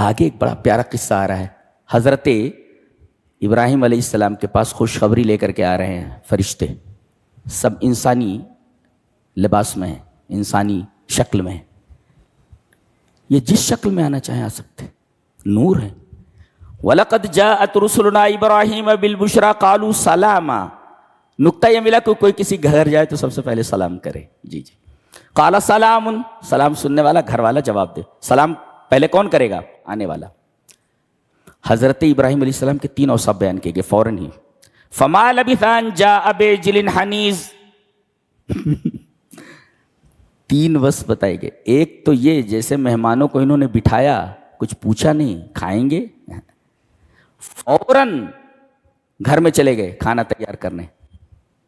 آگے ایک بڑا پیارا قصہ آ رہا ہے. حضرت ابراہیم علیہ السلام کے پاس خوشخبری لے کر کے آ رہے ہیں فرشتے. سب انسانی لباس میں ہیں, انسانی شکل میں ہیں. یہ جس شکل میں آنا چاہیں آ سکتے, نور ہے. وَلَقَدْ جَاءَتْ رُسُلُنَا إِبْرَاهِيمَ بِالْبُشْرَىٰ قَالُوا سَلَامًا. نکتہ یہ ملا کہ کوئی کسی گھر جائے تو سب سے پہلے سلام کرے. جی جی. قَالَ سَلَامٌ, سلام سننے والا گھر والا جواب دے. سلام پہلے کون کرے گا؟ آنے والا. حضرت ابراہیم علیہ السلام کے 3 اوصاف بیان کیے گئے فوراً ہی. فَمَا لَبِثَ أَن جَاءَ بِعِجْلٍ حَنِيذٍ. 3 وصف بتائے گئے. ایک تو یہ جیسے مہمانوں کو انہوں نے بٹھایا, کچھ پوچھا نہیں, کھائیں گے, فوراً گھر میں چلے گئے کھانا تیار کرنے.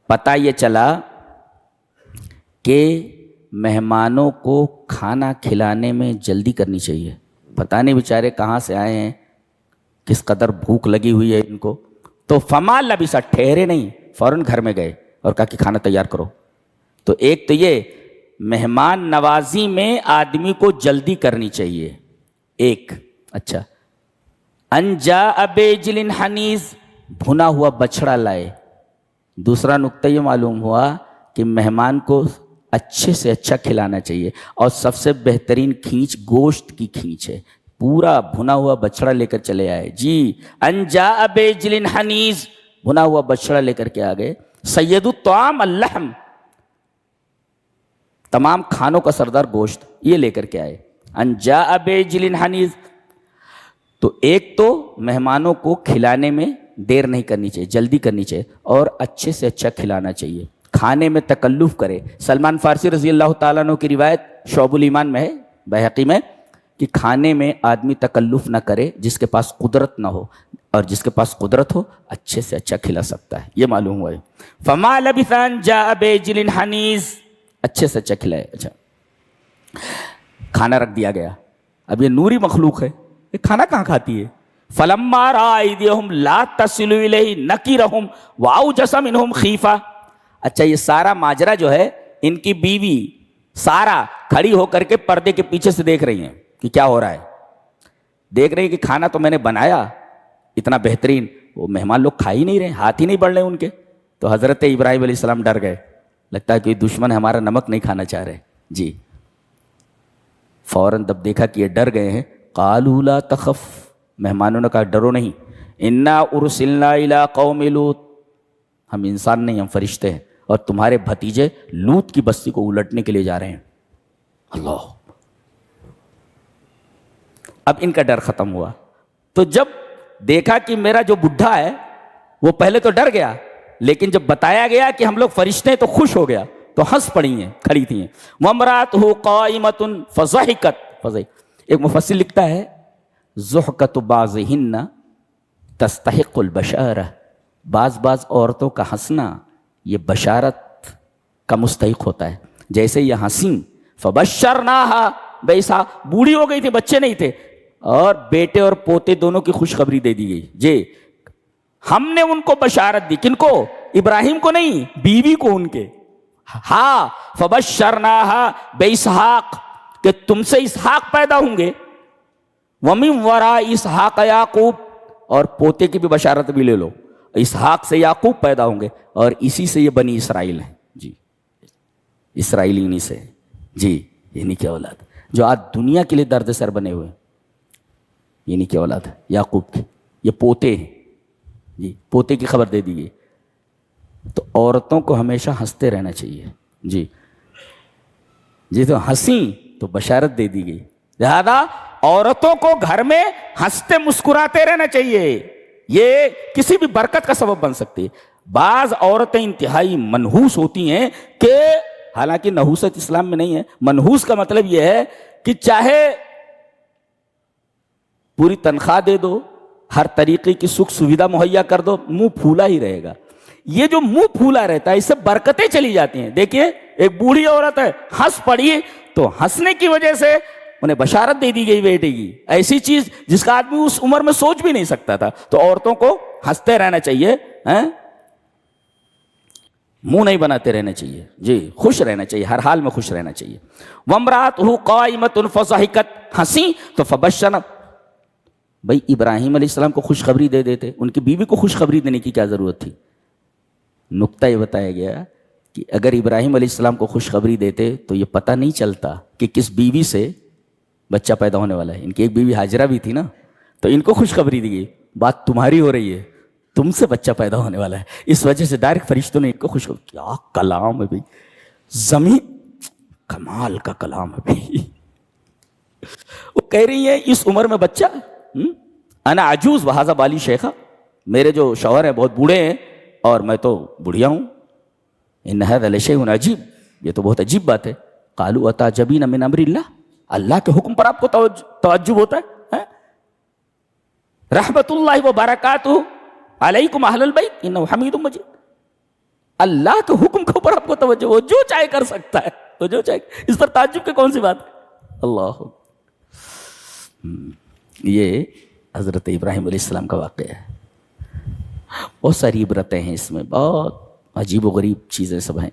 پتہ یہ چلا کہ مہمانوں کو کھانا کھلانے میں جلدی کرنی چاہیے. پتہ نہیں بیچارے کہاں سے آئے ہیں, کس قدر بھوک لگی ہوئی ہے ان کو. تو فما لبث, ٹھہرے نہیں, فوراً گھر میں گئے اور کہا کہ کھانا تیار کرو. تو ایک تو یہ مہمان نوازی میں آدمی کو جلدی کرنی چاہیے. ایک اچھا. ان جاء بعجل حنیذ, بھنا ہوا بچڑا لائے. دوسرا نقطہ یہ معلوم ہوا کہ مہمان کو اچھے سے اچھا کھلانا چاہیے, اور سب سے بہترین کھینچ گوشت کی کھینچ ہے. پورا بھنا ہوا بچڑا لے کر چلے آئے. جی, ان جاء بعجل حنیذ, بھنا ہوا بچڑا لے کر کے آ گئے. سید الطعام اللحم, تمام کھانوں کا سردار گوشت, یہ لے کر کے آئے. ان جاء بعجل حنیذ. تو ایک تو مہمانوں کو کھلانے میں دیر نہیں کرنی چاہیے, جلدی کرنی چاہیے, اور اچھے سے اچھا کھلانا چاہیے. کھانے میں تکلف کرے. سلمان فارسی رضی اللہ تعالیٰ عنہ کی روایت شعب الایمان میں ہے, بہقی میں, کہ کھانے میں آدمی تکلف نہ کرے جس کے پاس قدرت نہ ہو, اور جس کے پاس قدرت ہو اچھے سے اچھا کھلا سکتا ہے. یہ معلوم ہوا ہے. فما لبث ان جاء بعجل حنیذ, اچھے سے اچھا کھلائے. اچھا, کھانا رکھ دیا گیا. اب یہ نوری مخلوق ہے, یہ کھانا کہاں کھاتی ہے؟ فلما رأى أيديهم لا تصل إليه نكرهم وأوجس منهم خيفة. اچھا, یہ سارا ماجرا جو ہے, ان کی بیوی سارا کھڑی ہو کر کے پردے کے پیچھے سے دیکھ رہی ہیں کہ کیا ہو رہا ہے. دیکھ رہی ہیں کہ کھانا تو میں نے بنایا اتنا بہترین, وہ مہمان لوگ کھا ہی نہیں رہے, ہاتھ ہی نہیں بڑھ رہے ان کے. تو حضرت ابراہیم علیہ السلام ڈر گئے, لگتا ہے کہ دشمن ہمارا نمک نہیں کھانا چاہ رہے. جی, فوراً جب دیکھا کہ یہ ڈر گئے ہیں, قالوا لا تخف, مہمانوں نے کہا ڈرو نہیں, انا ارسلنا الی قوم لوط, ہم انسان نہیں, ہم فرشتے ہیں, اور تمہارے بھتیجے لوط کی بستی کو الٹنے کے لیے جا رہے ہیں. اللہ, اب ان کا ڈر ختم ہوا. تو جب دیکھا کہ میرا جو بڈھا ہے وہ پہلے تو ڈر گیا, لیکن جب بتایا گیا کہ ہم لوگ فرشتے ہیں تو خوش ہو گیا, تو ہنس پڑی ہیں, کھڑی تھی ہیں. وامرأتہ قائمۃ فضحکت. ایک مفسر لکھتا ہے ضحکۃ بعضہن تستحق البشارہ, بعض عورتوں کا ہنسنا یہ بشارت کا مستحق ہوتا ہے. جیسے یہ ہنسیں, فبشرناہا بإسحاق, بوڑھی ہو گئی تھی, بچے نہیں تھے, اور بیٹے اور پوتے دونوں کی خوشخبری دے دی گئی. جی, ہم نے ان کو بشارت دی. کن کو؟ ابراہیم کو نہیں, بیوی کو ان کے. ہاں, فبشرناہا بإسحاق, کہ تم سے اسحاق پیدا ہوں گے. ومن وراء اسحاق یعقوب, اور پوتے کی بھی بشارت بھی لے لو, اسحاق سے یعقوب پیدا ہوں گے, اور اسی سے یہ بنی اسرائیل ہیں. جی, اسرائیلی انہی سے. جی, انہی کی اولاد جو آج دنیا کے لیے درد سر بنے ہوئے, انہی کی اولاد ہے یعقوب کی. یہ پوتے ہیں. جی, پوتے کی خبر دے دی گئی. تو عورتوں کو ہمیشہ ہنستے رہنا چاہیے. جی جی, تو ہنسی تو بشارت دے دی گئی. لہذا عورتوں کو گھر میں ہنستے مسکراتے رہنا چاہیے, یہ کسی بھی برکت کا سبب بن سکتی ہے. بعض عورتیں انتہائی منحوس ہوتی ہیں, کہ حالانکہ نحوست اسلام میں نہیں ہے. منحوس کا مطلب یہ ہے کہ چاہے پوری تنخواہ دے دو, ہر طریقے کی سکھ سویدھا مہیا کر دو, منہ پھولا ہی رہے گا. یہ جو منہ پھولا رہتا ہے اس سے برکتیں چلی جاتی ہیں. دیکھیے, ایک بوڑھی عورت ہے, ہنس پڑی, تو ہنسنے کی وجہ سے انہیں بشارت دے دی گئی بیٹے کی, ایسی چیز جس کا آدمی اس عمر میں سوچ بھی نہیں سکتا تھا. تو عورتوں کو ہنستے رہنا چاہیے, منہ نہیں بناتے رہنا چاہیے. جی, خوش رہنا چاہیے, ہر حال میں خوش رہنا چاہیے. وامرأتہ قائمۃ فضحکت, ہنسی تو فبشرنا, بھائی ابراہیم علیہ السلام کو خوشخبری دے دیتے, ان کی بیوی کو خوشخبری دینے کی کیا ضرورت تھی؟ نقطہ یہ بتایا گیا کہ اگر ابراہیم علیہ السلام کو خوشخبری دیتے تو یہ پتہ نہیں چلتا کہ کس بیوی سے بچہ پیدا ہونے والا ہے. ان کی ایک بیوی ہاجرہ بھی تھی نا, تو ان کو خوشخبری دی گئی, بات تمہاری ہو رہی ہے, تم سے بچہ پیدا ہونے والا ہے. اس وجہ سے ڈائریکٹ فرشتوں نے ان کو خوشخبری. کیا کلام ہے بھائی, زمین کمال کا کلام ہے بھائی. وہ کہہ رہی ہیں اس عمر میں بچہ, انا عجوز وہذا بالی شیخہ, میرے جو شوہر ہیں بہت بوڑھے ہیں اور میں تو بڑھیا ہوں. ان ھذا لشیء عجیب, یہ تو بہت عجیب بات ہے. قالوا اتعجبین من امر اللہ, اللہ کے حکم پر آپ کو تعجب ہوتا ہے؟ رحمت اللہ وبرکاتہ علیکم اہل البیت انہ حمید مجید. اللہ کے حکم کے اوپر آپ کو توجہ, وہ جو چاہے کر سکتا ہے, تو جو چاہے, اس پر تعجب کی کون سی بات ہے؟ اللہ. یہ حضرت ابراہیم علیہ السلام کا واقعہ ہے. بہت ساری عبرتیں ہیں اس میں, بہت عجیب و غریب چیزیں سب ہیں.